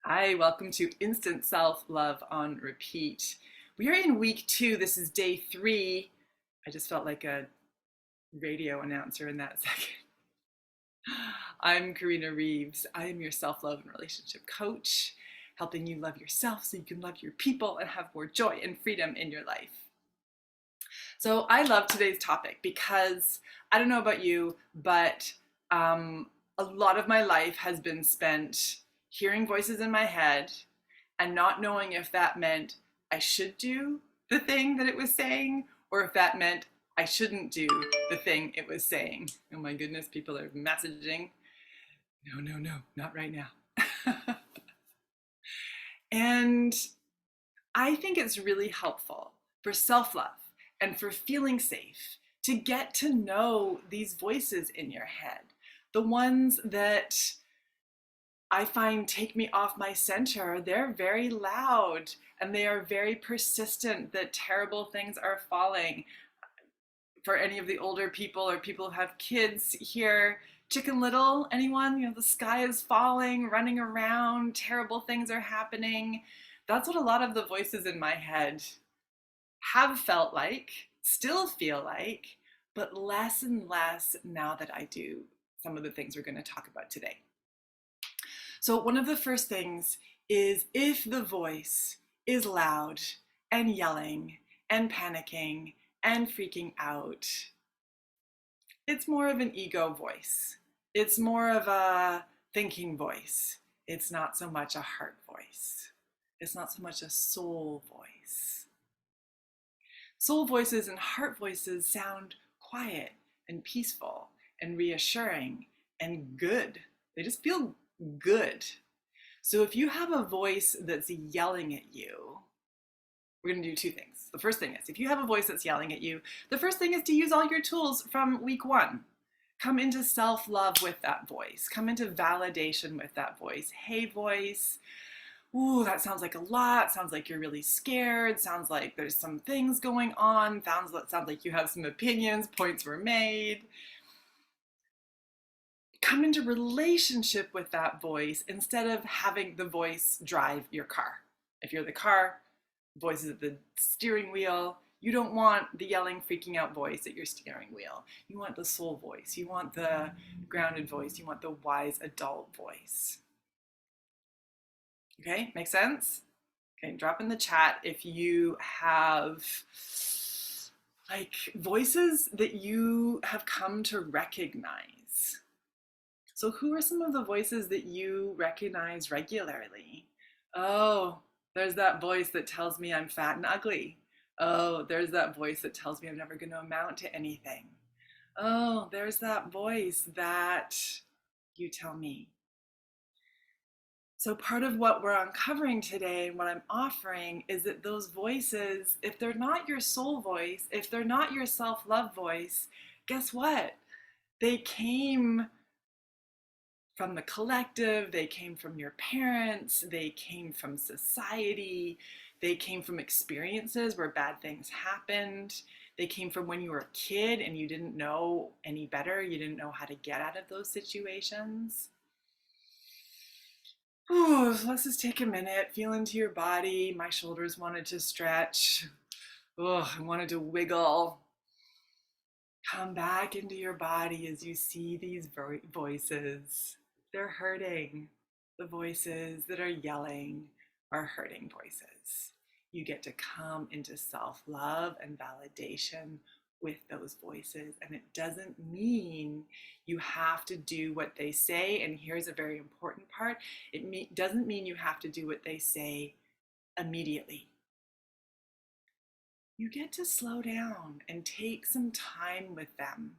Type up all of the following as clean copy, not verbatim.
Hi, welcome to Instant Self-Love on Repeat. We are in week 2. This is day 3. I just felt like a radio announcer in that second. I'm Karina Reeves. I am your self-love and relationship coach, helping you love yourself so you can love your people and have more joy and freedom in your life. So I love today's topic because I don't know about you, but a lot of my life has been spent hearing voices in my head and not knowing if that meant I should do the thing that it was saying or if that meant I shouldn't do the thing it was saying. Oh my goodness, people are messaging. No, no, no, not right now. And I think it's really helpful for self love and for feeling safe to get to know these voices in your head, the ones that I find take me off my center. They're very loud and they are very persistent that terrible things are falling. For any of the older people or people who have kids here, Chicken Little, anyone? The sky is falling, running around, terrible things are happening. That's what a lot of the voices in my head have felt like, still feel like, but less and less now that I do some of the things we're going to talk about today. So one of the first things is if the voice is loud and yelling and panicking and freaking out, it's more of an ego voice. It's more of a thinking voice. It's not so much a heart voice. It's not so much a soul voice. Soul voices and heart voices sound quiet and peaceful and reassuring and good. They just feel good. So if you have a voice that's yelling at you, we're going to do two things. The first thing is, if you have a voice that's yelling at you, the first thing is to use all your tools from week 1. Come into self-love with that voice. Come into validation with that voice. Hey, voice. Ooh, that sounds like a lot. Sounds like you're really scared. Sounds like there's some things going on. Sounds like you have some opinions. Points were made. Come into relationship with that voice instead of having the voice drive your car. If you're the car, voice is at the steering wheel. You don't want the yelling, freaking out voice at your steering wheel. You want the soul voice. You want the grounded voice. You want the wise adult voice. Okay, make sense? Okay, drop in the chat if you have like voices that you have come to recognize. So who are some of the voices that you recognize regularly? Oh, there's that voice that tells me I'm fat and ugly. Oh, there's that voice that tells me I'm never going to amount to anything. Oh, there's that voice that you tell me. So part of what we're uncovering today, what I'm offering, is that those voices, if they're not your soul voice, if they're not your self-love voice, guess what? They came from the collective, they came from your parents, they came from society, they came from experiences where bad things happened, they came from when you were a kid and you didn't know any better, you didn't know how to get out of those situations. Ooh, let's just take a minute, feel into your body. My shoulders wanted to stretch. Oh, I wanted to wiggle. Come back into your body as you see these voices. They're hurting. The voices that are yelling are hurting voices. You get to come into self-love and validation with those voices. And it doesn't mean you have to do what they say. And here's a very important part. It doesn't mean you have to do what they say immediately. You get to slow down and take some time with them.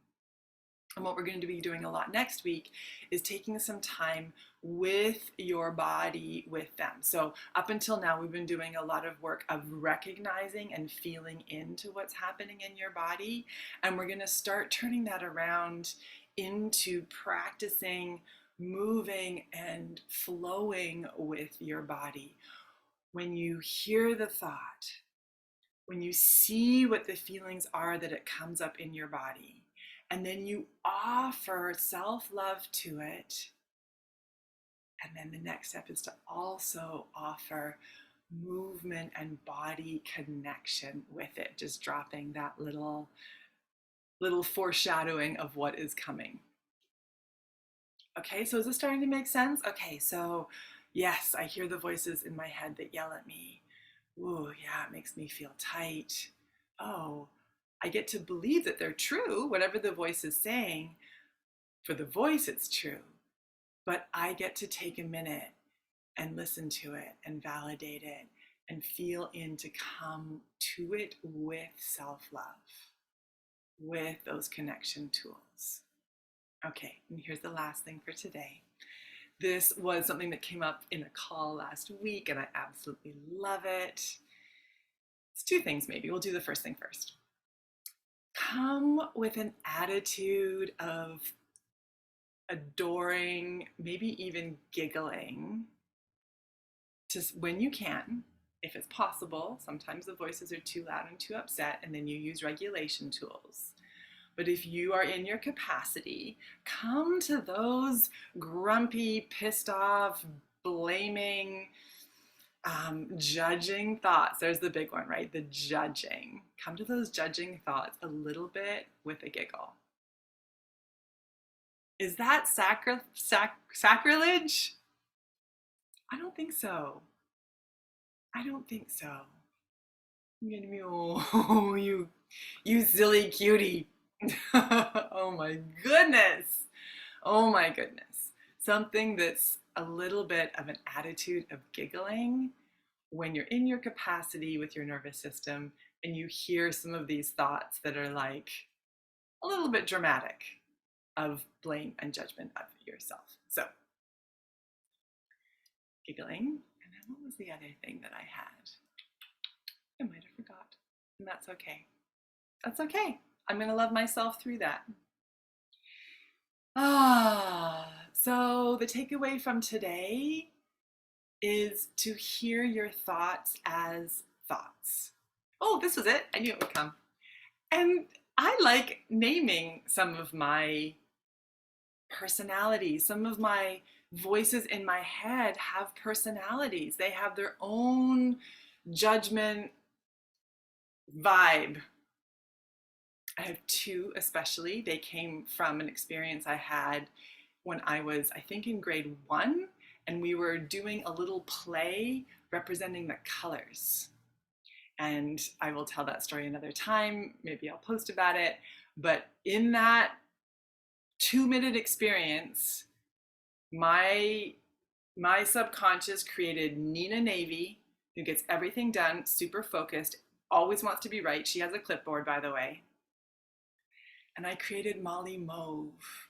And what we're going to be doing a lot next week is taking some time with your body with them. So up until now, we've been doing a lot of work of recognizing and feeling into what's happening in your body. And we're going to start turning that around into practicing moving and flowing with your body. When you hear the thought, when you see what the feelings are that it comes up in your body, and then you offer self-love to it, And then the next step is to also offer movement and body connection with it, just dropping that little foreshadowing of what is coming. Okay, so is this starting to make sense? Okay, so yes, I hear the voices in my head that yell at me. Ooh, yeah, it makes me feel tight. Oh, I get to believe that they're true, whatever the voice is saying. For the voice, it's true. But I get to take a minute and listen to it and validate it and feel in to come to it with self-love, with those connection tools. Okay, and here's the last thing for today. This was something that came up in a call last week, and I absolutely love it. It's two things, maybe. We'll do the first thing first. Come with an attitude of adoring, maybe even giggling, just when you can, if it's possible. Sometimes the voices are too loud and too upset, and then you use regulation tools. But if you are in your capacity, come to those grumpy, pissed off, blaming, judging thoughts. There's the big one, right? The judging. Come to those judging thoughts a little bit with a giggle. Is that sacrilege? I don't think so. I don't think so. You're gonna be, oh, you silly cutie. Oh my goodness. Oh my goodness. Something that's a little bit of an attitude of giggling when you're in your capacity with your nervous system and you hear some of these thoughts that are like a little bit dramatic of blame and judgment of yourself. So, giggling. And then what was the other thing that I had? I might have forgot. And that's okay. That's okay. I'm going to love myself through that. So the takeaway from today is to hear your thoughts as thoughts. Oh, this was it. I knew it would come. And I like naming some of my personalities. Some of my voices in my head have personalities. They have their own judgment vibe. I have two especially. They came from an experience I had when I was, I think, in grade 1, and we were doing a little play representing the colors. And I will tell that story another time. Maybe I'll post about it. But in that 2-minute experience, my subconscious created Nina Navy, who gets everything done, super focused, always wants to be right. She has a clipboard, by the way. And I created Molly Mauve,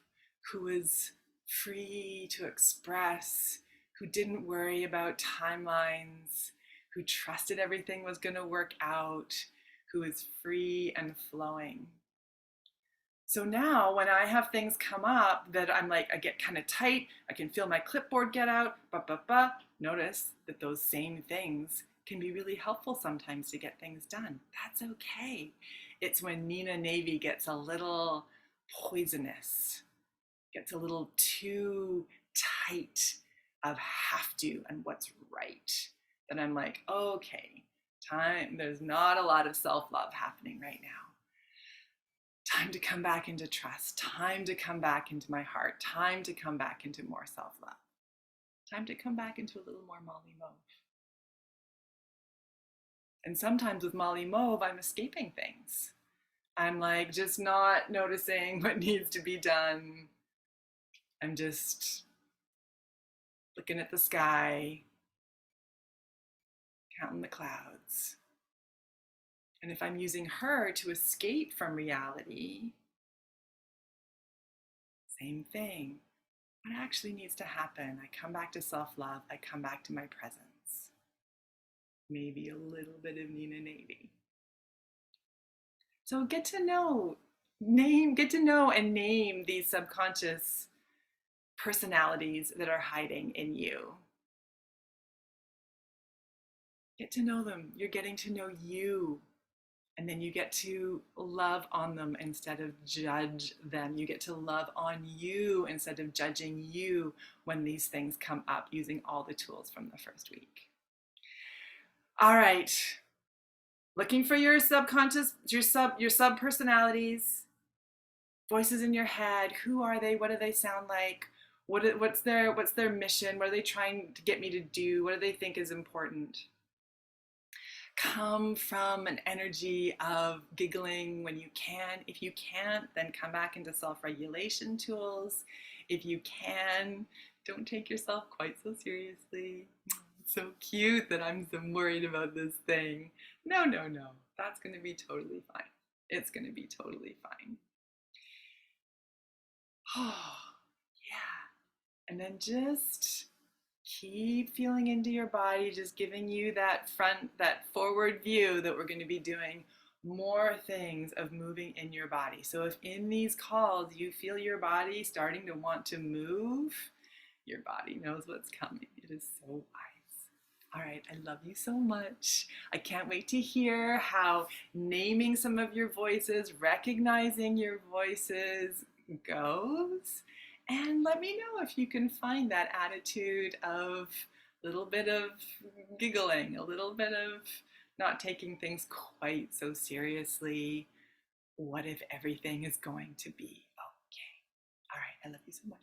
who was free to express, who didn't worry about timelines, who trusted everything was going to work out, who is free and flowing. So now when I have things come up that I'm like, I get kind of tight, I can feel my clipboard get out, notice that those same things can be really helpful sometimes to get things done. That's okay. It's when Nina Navy gets a little poisonous, gets a little too tight of have to and what's right, then I'm like, okay, time, there's not a lot of self-love happening right now. Time to come back into trust, time to come back into my heart, time to come back into more self-love, time to come back into a little more Molly Mauve. And sometimes with Molly Mauve, I'm escaping things. I'm like just not noticing what needs to be done. I'm just looking at the sky, counting the clouds. And if I'm using her to escape from reality, same thing. What actually needs to happen? I come back to self-love. I come back to my presence. Maybe a little bit of Nina Navy. So get to know and name these subconscious personalities that are hiding in you. Get to know them. You're getting to know you. And then you get to love on them instead of judge them. You get to love on you instead of judging you when these things come up, using all the tools from the first week. All right. Looking for your subconscious, your sub personalities, voices in your head. Who are they? What do they sound like? What's their mission? What are they trying to get me to do? What do they think is important? Come from an energy of giggling when you can. If you can't, then come back into self-regulation tools. If you can, don't take yourself quite so seriously. It's so cute that I'm so worried about this thing. No, no, no. That's going to be totally fine. It's going to be totally fine. Oh, yeah. And then just keep feeling into your body, just giving you that forward view that we're going to be doing more things of moving in your body. So if in these calls you feel your body starting to want to move, your body knows what's coming. It is so wise. All right, I love you so much. I can't wait to hear how naming some of your voices, recognizing your voices goes. And let me know if you can find that attitude of a little bit of giggling, a little bit of not taking things quite so seriously. What if everything is going to be okay? All right, I love you so much.